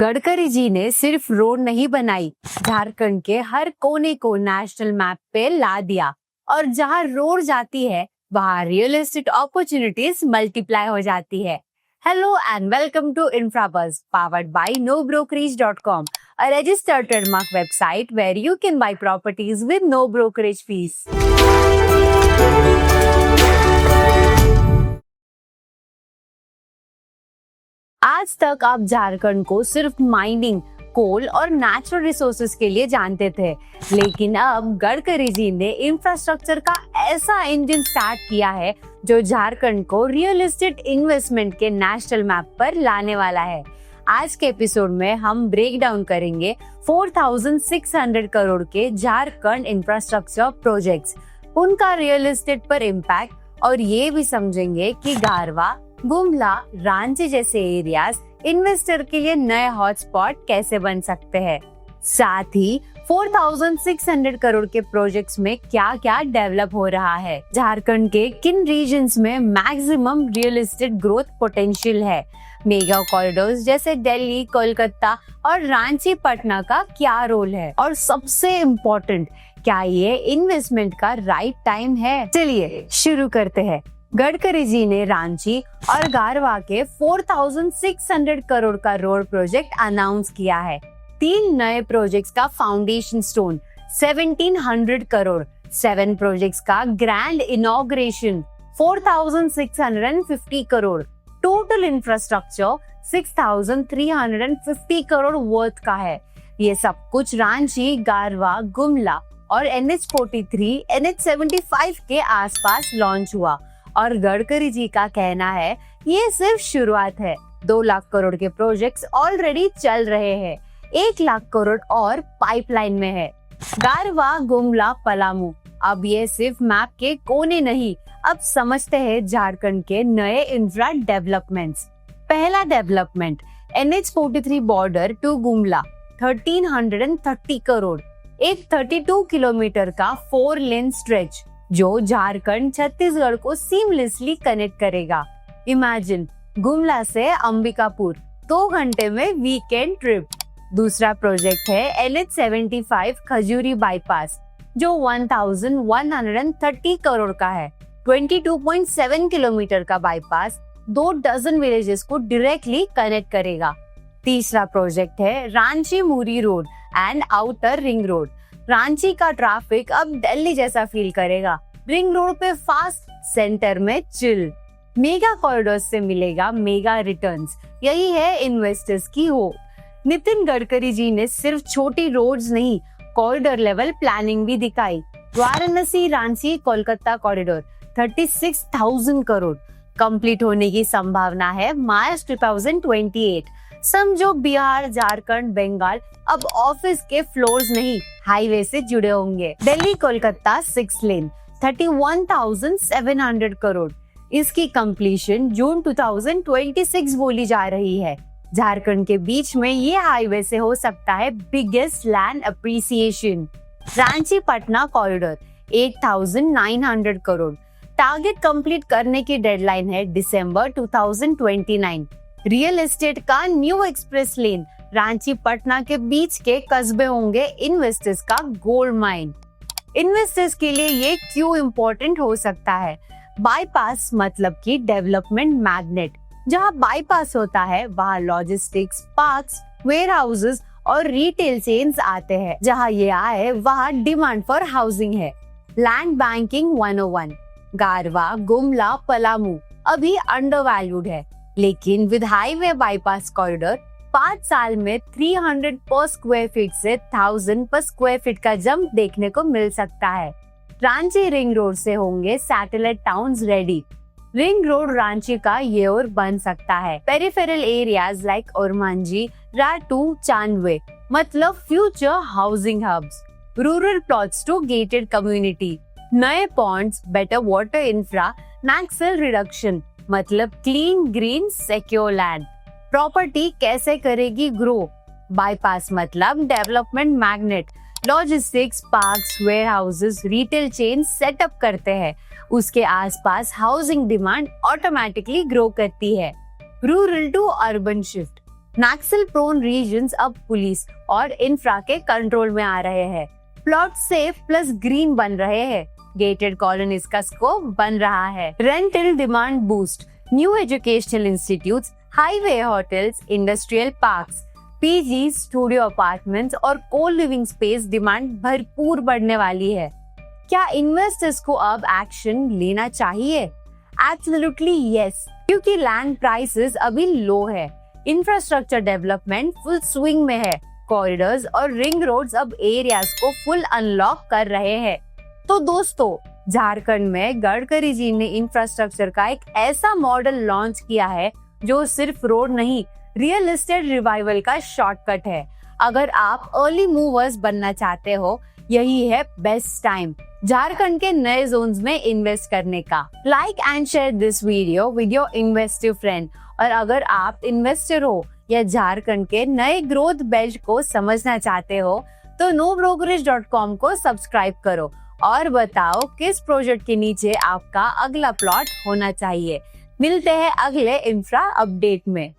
गडकरी जी ने सिर्फ रोड नहीं बनाई, झारखंड के हर कोने को नेशनल मैप पे ला दिया और जहाँ रोड जाती है वहाँ रियल एस्टेट अपॉर्चुनिटीज मल्टीप्लाई हो जाती है। Hello and welcome to InfraBuzz, powered by NoBrokerage.com, a registered trademark website where you can buy properties with no brokerage fees. आज तक आप झारखंड को सिर्फ माइनिंग, कोल और नेचुरल रिसोर्सेज के लिए जानते थे, लेकिन अब गडकरी जी ने इंफ्रास्ट्रक्चर का ऐसा इंजन स्टार्ट किया है जो झारखंड को रियल एस्टेट इन्वेस्टमेंट के नेशनल मैप पर लाने वाला है। आज के एपिसोड में हम ब्रेक डाउन करेंगे 4600 करोड़ के झारखंड इंफ्रास्ट्रक्चर प्रोजेक्ट्स, उनका रियल एस्टेट पर इम्पैक्ट और ये भी समझेंगे कि गारवा, गुमला, रांची जैसे एरियाज इन्वेस्टर के लिए नए हॉटस्पॉट कैसे बन सकते हैं। साथ ही 4600 करोड़ के प्रोजेक्ट्स में क्या क्या डेवलप हो रहा है, झारखंड के किन रीजन्स में maximum real estate growth potential है, मेगा कॉरिडोर्स जैसे दिल्ली, कोलकाता और रांची, पटना का क्या रोल है और सबसे इम्पोर्टेंट, क्या ये इन्वेस्टमेंट का राइट टाइम है। चलिए शुरू करते हैं। गडकरी जी ने रांची और गारवा के 4600 करोड़ का रोड प्रोजेक्ट अनाउंस किया है। 3 नए प्रोजेक्ट्स का फाउंडेशन स्टोन 1700 करोड़, 7 प्रोजेक्ट्स का grand inauguration 4650 crore, total infrastructure 6350 crore worth का है। ये सब कुछ रांची, गारवा, गुमला और NH43, NH75 के आसपास लॉन्च हुआ और गडकरी जी का कहना है ये सिर्फ शुरुआत है। 2 लाख करोड़ के प्रोजेक्ट्स ऑलरेडी चल रहे हैं, 1 लाख करोड़ और पाइपलाइन में है। गारवा, गुमला, पलामू, अब ये सिर्फ मैप के कोने नहीं, अब समझते हैं झारखंड के नए इंफ्रा डेवलपमेंट्स। पहला development NH43 border to Gumla 1330 crore, एक 32 किलोमीटर का 4 लेन स्ट्रेच जो झारखंड छत्तीसगढ़ को सीमलेसली कनेक्ट करेगा। इमेजिन गुमला से अंबिकापुर 2 घंटे में वीकेंड ट्रिप। दूसरा प्रोजेक्ट है NH75 खजूरी बाईपास जो 1130 करोड़ का है। 22.7 किलोमीटर का बाईपास 2 डजन विलेजेस को डायरेक्टली कनेक्ट करेगा। तीसरा प्रोजेक्ट है Ranchi Muri road and outer ring road. Ranchi का ट्रैफिक अब दिल्ली जैसा फील करेगा, रिंग रोड पे फास्ट, सेंटर में चिल। मेगा कॉरिडोर से मिलेगा मेगा रिटर्न्स, यही है इन्वेस्टर्स की हो। नितिन गडकरी जी ने सिर्फ छोटी रोड्स नहीं, कॉरिडोर लेवल प्लानिंग भी दिखाई। वाराणसी, रांची, कोलकाता कॉरिडोर 36,000 करोड़, कंप्लीट होने की संभावना है मार्च 2028। समझो बिहार, झारखंड, बंगाल अब ऑफिस के फ्लोर्स नहीं, हाईवे से जुड़े होंगे। दिल्ली कोलकाता 6 लेन 31,700 करोड़, इसकी कंप्लीशन जून 2026 बोली जा रही है। झारखंड के बीच में ये हाईवे से हो सकता है biggest land appreciation. Ranchi Patna corridor 8,900 crore, target complete करने की डेडलाइन है दिसंबर 2029। रियल एस्टेट का न्यू एक्सप्रेस लेन रांची पटना के बीच के कस्बे होंगे इन्वेस्टर्स का गोल्ड माइन। इन्वेस्टर्स के लिए ये क्यों इम्पोर्टेंट हो सकता है? बाईपास मतलब कि डेवलपमेंट मैग्नेट। जहाँ बाईपास होता है वहाँ लॉजिस्टिक्स, पार्क्स, वेयर हाउसेज और रिटेल चेन्स आते हैं। जहाँ ये आए वहाँ डिमांड फॉर हाउसिंग है। लैंड बैंकिंग 101, गारवा, गुमला, पलामू अभी अंडर वैल्यूड है, लेकिन विद हाईवे बाईपास कॉरिडोर 5 साल में 300 पर स्क्वायर फीट से 1000 पर स्क्वायर फीट का जंप देखने को मिल सकता है। रांची रिंग रोड से होंगे satellite towns ready. Ring road Ranchi का ये और बन सकता है। Peripheral areas like Ormanjhi, Ratu, Chandwe मतलब future housing hubs. Rural plots to gated community, नए ponds, better water infra, Naxal reduction मतलब clean, green, secure land. Property कैसे करेगी ग्रो? बाईपास मतलब development magnet, logistics, parks, warehouses, retail chain set up करते हैं। उसके आसपास हाउसिंग डिमांड ऑटोमेटिकली ग्रो करती है। Rural to urban shift, Naxal prone regions अब पुलिस और इंफ्रा के कंट्रोल में आ रहे हैं। प्लॉट सेफ प्लस ग्रीन बन रहे हैं। गेटेड कॉलोनीज का स्कोप बन रहा है। Rental demand boost, new educational institutes, highway hotels, industrial parks, PG, studio apartments और को लिविंग स्पेस डिमांड भरपूर बढ़ने वाली है। क्या इन्वेस्टर्स को अब एक्शन लेना चाहिए? एब्सोल्युटली यस, क्योंकि लैंड प्राइसेस अभी लो है। इंफ्रास्ट्रक्चर डेवलपमेंट फुल स्विंग में है। कॉरिडोर्स और रिंग रोड्स अब एरियाज को फुल अनलॉक कर रहे हैं। तो दोस्तों, झारखंड में गडकरी जी ने इंफ्रास्ट्रक्चर का एक ऐसा मॉडल लॉन्च किया है जो सिर्फ रोड नहीं, रियल एस्टेट रिवाइवल का शॉर्टकट है। अगर आप अर्ली मूवर्स बनना चाहते हो, यही है बेस्ट टाइम झारखंड के नए जोन्स में इन्वेस्ट करने का। Like and share this video with your इन्वेस्टिव friend. और अगर आप इन्वेस्टर हो या झारखंड के नए ग्रोथ बेल्ट को समझना चाहते हो, तो nobrokerage.com को सब्सक्राइब करो और बताओ किस प्रोजेक्ट के नीचे आपका अगला प्लॉट होना चाहिए। मिलते हैं अगले इंफ्रा अपडेट में।